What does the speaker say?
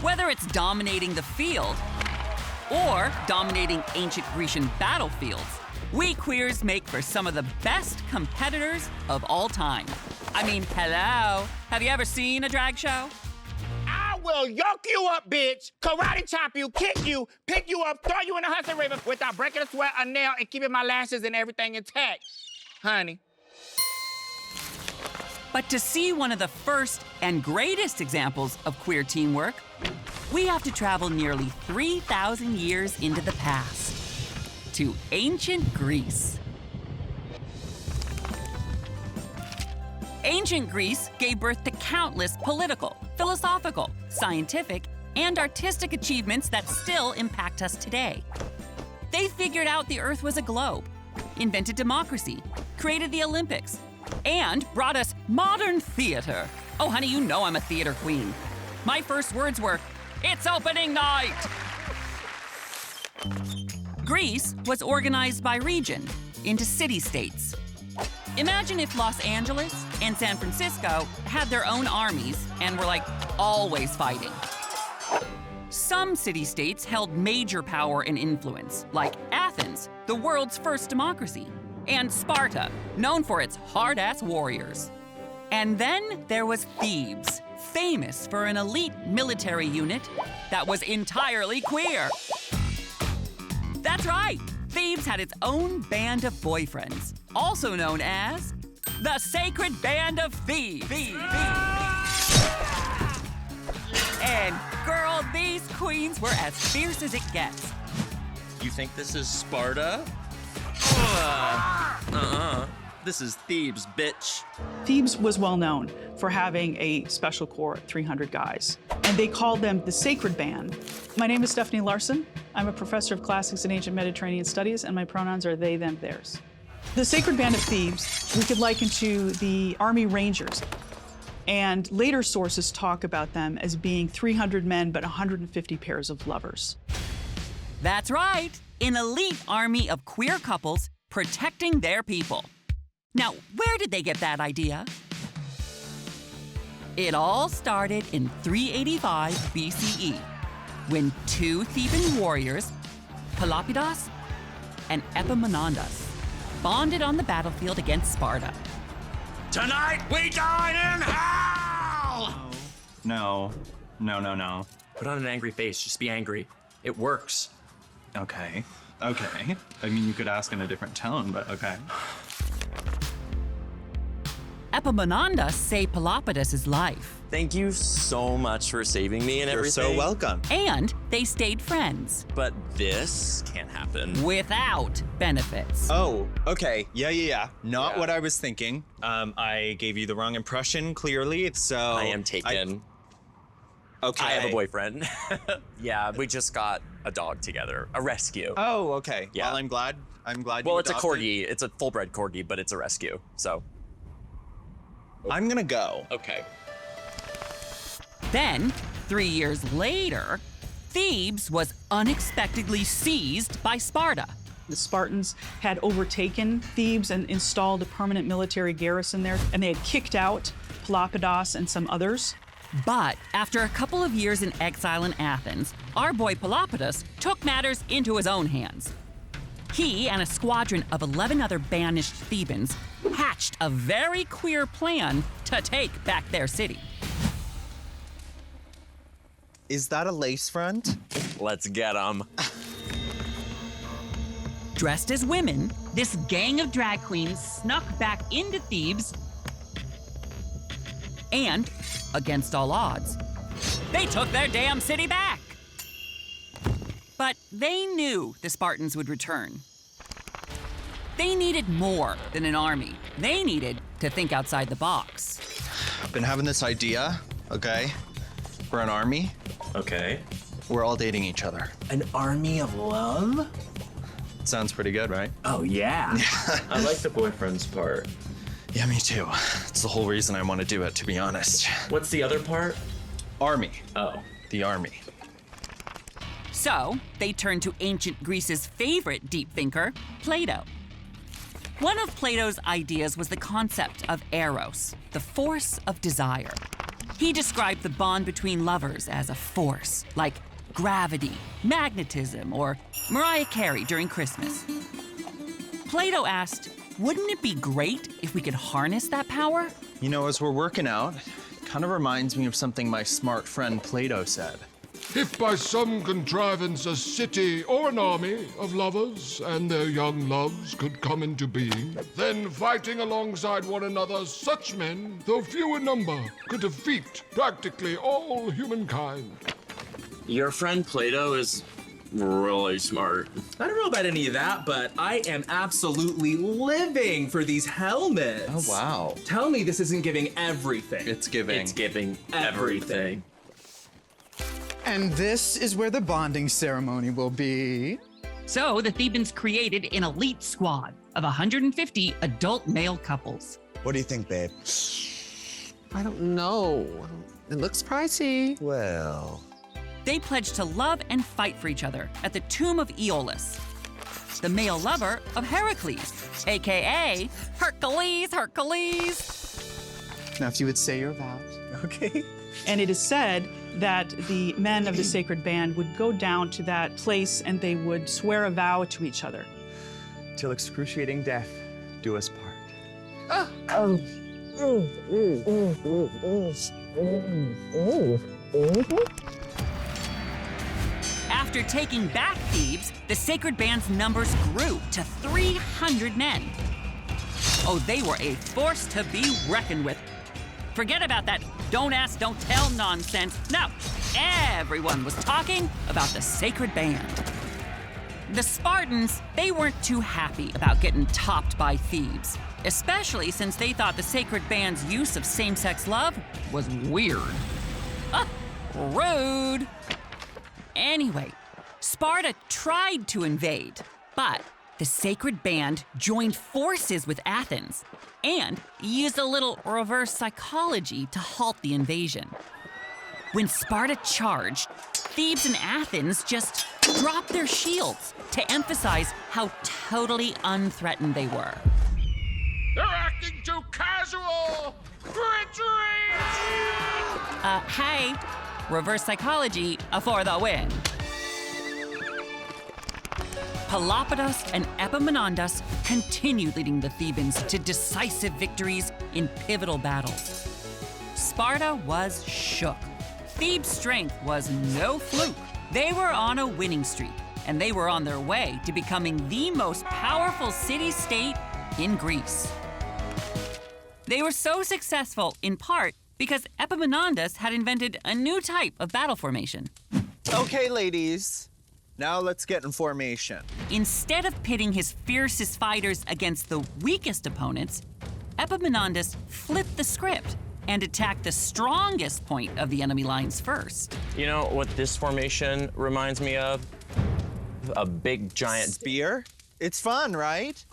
Whether it's dominating the field or dominating ancient Grecian battlefields, we queers make for some of the best competitors of all time. I mean, hello, have you ever seen a drag show? I will yoke you up, bitch, karate chop you, kick you, pick you up, throw you in a Hudson River without breaking a sweat, a nail, and keeping my lashes and everything intact, honey. But to see one of the first and greatest examples of queer teamwork, we have to travel nearly 3,000 years into the past, to ancient Greece. Ancient Greece gave birth to countless political, philosophical, scientific, and artistic achievements that still impact us today. They figured out the Earth was a globe, invented democracy, created the Olympics, and brought us modern theater. Oh, honey, you know I'm a theater queen. My first words were, "It's opening night!" Greece was organized by region into city-states. Imagine if Los Angeles and San Francisco had their own armies and were like always fighting. Some city-states held major power and influence, like Athens, the world's first democracy, and Sparta, known for its hard-ass warriors. And then there was Thebes, famous for an elite military unit that was entirely queer. That's right, Thebes had its own band of boyfriends, also known as the Sacred Band of Thebes. And girl, these queens were as fierce as it gets. You think this is Sparta? This is Thebes, bitch. Thebes was well known for having a special corps, 300 guys, and they called them the Sacred Band. My name is Stephanie Larson. I'm a professor of classics and ancient Mediterranean studies, and my pronouns are they, them, theirs. The Sacred Band of Thebes we could liken to the Army Rangers, and later sources talk about them as being 300 men but 150 pairs of lovers. That's right, an elite army of queer couples protecting their people. Now, where did they get that idea? It all started in 385 BCE, when two Theban warriors, Pelopidas and Epaminondas, bonded on the battlefield against Sparta. Tonight we dine in hell! No. Put on an angry face, just be angry. It works. Okay. I mean, you could ask in a different tone, but okay. Epaminondas saved Pelopidas' life. Thank you so much for saving me and everything. You're so welcome. And they stayed friends. But this can't happen. Without benefits. Oh, okay. Yeah. Not what I was thinking. I gave you the wrong impression, clearly, so... I am taken. Okay. I have a boyfriend. Yeah, we just got a dog together. A rescue. Oh, okay. Yeah. Well, I'm glad Well, you it's a adopted. corgi. It's a full-bred corgi, but it's a rescue, so... I'm gonna go. Okay. Then, 3 years later, Thebes was unexpectedly seized by Sparta. The Spartans had overtaken Thebes and installed a permanent military garrison there, and they had kicked out Pelopidas and some others. But after a couple of years in exile in Athens, our boy Pelopidas took matters into his own hands. He and a squadron of 11 other banished Thebans hatched a very queer plan to take back their city. Is that a lace front? Let's get them. Dressed as women, this gang of drag queens snuck back into Thebes, and, against all odds, they took their damn city back. But they knew the Spartans would return. They needed more than an army. They needed to think outside the box. I've been having this idea, okay, for an army. Okay. We're all dating each other. An army of love? Sounds pretty good, right? Oh, yeah. I like the boyfriend's part. Yeah, me too. It's the whole reason I want to do it, to be honest. What's the other part? Army. Oh. The army. So, they turned to ancient Greece's favorite deep thinker, Plato. One of Plato's ideas was the concept of eros, the force of desire. He described the bond between lovers as a force, like gravity, magnetism, or Mariah Carey during Christmas. Plato asked, wouldn't it be great if we could harness that power? You know, as we're working out, it kind of reminds me of something my smart friend Plato said. If by some contrivance a city or an army of lovers and their young loves could come into being, then fighting alongside one another, such men, though few in number, could defeat practically all humankind. Your friend Plato is really smart. I don't know about any of that, but I am absolutely living for these helmets. Oh, wow. Tell me this isn't giving everything. It's giving. It's giving everything. And this is where the bonding ceremony will be. So the Thebans created an elite squad of 150 adult male couples. What do you think, babe? I don't know. It looks pricey. Well... They pledged to love and fight for each other at the tomb of Aeolus, the male lover of Heracles, aka Hercules. Now, if you would say your vows. Okay. And it is said that the men of the sacred band would go down to that place and they would swear a vow to each other. Till excruciating death do us part. After taking back Thebes, the sacred band's numbers grew to 300 men. Oh, they were a force to be reckoned with. Forget about that don't ask, don't tell nonsense. No, everyone was talking about the sacred band. The Spartans, they weren't too happy about getting topped by Thebes, especially since they thought the sacred band's use of same-sex love was weird. Rude. Anyway, Sparta tried to invade, but the sacred band joined forces with Athens and used a little reverse psychology to halt the invasion. When Sparta charged, Thebes and Athens just dropped their shields to emphasize how totally unthreatened they were. They're acting too casual! Retreat! Hey, reverse psychology for the win. Pelopidas and Epaminondas continued leading the Thebans to decisive victories in pivotal battles. Sparta was shook. Thebes' strength was no fluke. They were on a winning streak, and they were on their way to becoming the most powerful city-state in Greece. They were so successful, in part, because Epaminondas had invented a new type of battle formation. Okay, ladies. Now let's get in formation. Instead of pitting his fiercest fighters against the weakest opponents, Epaminondas flipped the script and attacked the strongest point of the enemy lines first. You know what this formation reminds me of? A big giant Spear? It's fun, right?